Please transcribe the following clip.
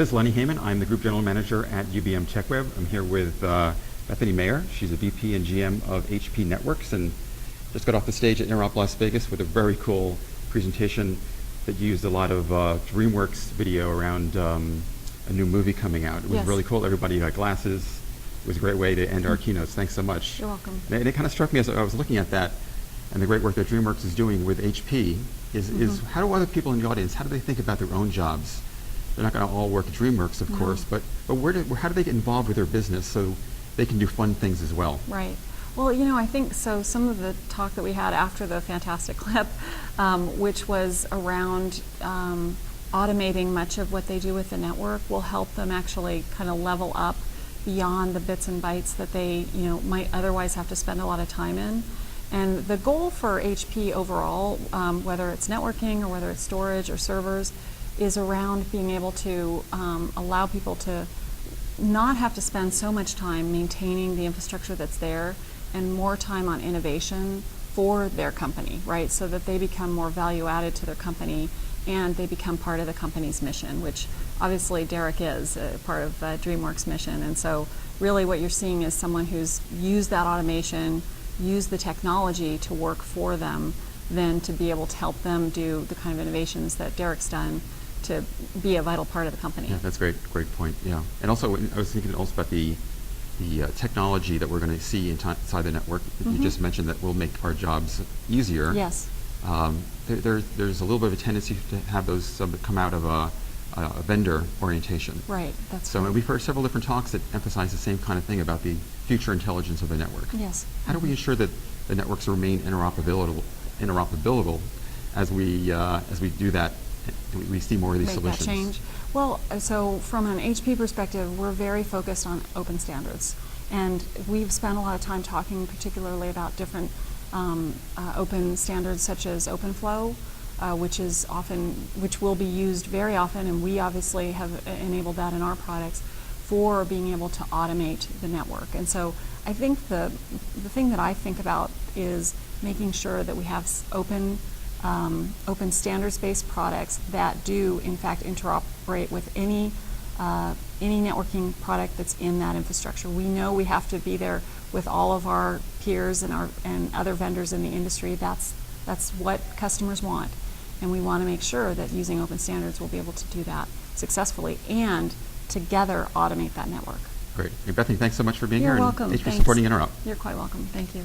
This is Lenny Heymann. I'm the Group General Manager at UBM TechWeb. I'm here with Bethany Mayer. She's a VP and GM of HP Networks, and just got off the stage at Interop Las Vegas with a very cool presentation that used a lot of DreamWorks video around a new movie coming out. It was really cool. Everybody got glasses. It was a great way to end our keynotes. Thanks so much. You're welcome. And it kind of struck me as I was looking at that, and the great work that DreamWorks is doing with HP is how do other people in the audience, how do they think about their own jobs? They're not going to all work at DreamWorks, of course, but how do they get involved with their business so they can do fun things as well? Right. Well, you know, I think so. Some of the talk that we had after the fantastic clip, which was around automating much of what they do with the network, will help them actually kind of level up beyond the bits and bytes that they, might otherwise have to spend a lot of time in. And the goal for HP overall, whether it's networking or whether it's storage or servers, is around being able to allow people to not have to spend so much time maintaining the infrastructure that's there and more time on innovation for their company, right? So that they become more value added to their company and they become part of the company's mission, which obviously Derek is part of DreamWorks' mission. And so really what you're seeing is someone who's used that automation, used the technology to work for them, then to be able to help them do the kind of innovations that Derek's done to be a vital part of the company. Yeah, that's great point, yeah. And also, I was thinking also about the technology that we're going to see inside the network. You just mentioned that will make our jobs easier. Yes. There's a little bit of a tendency to have those come out of a vendor orientation. Right, that's so right. We've heard several different talks that emphasize the same kind of thing about the future intelligence of the network. Yes. How do we ensure that the networks remain interoperable as we do that? We see more of these solutions. Make that change. Well, so from an HP perspective, we're very focused on open standards. And we've spent a lot of time talking particularly about different open standards such as OpenFlow, which will be used very often, and we obviously have enabled that in our products for being able to automate the network. And so I think the thing that I think about is making sure that we have open standards-based products that do, in fact, interoperate with any networking product that's in that infrastructure. We know we have to be there with all of our peers and other vendors in the industry. That's what customers want, and we want to make sure that using open standards we'll be able to do that successfully and together automate that network. Great. Hey, Bethany, thanks so much for being here. You're welcome. And thanks for supporting Interop. You're quite welcome. Thank you.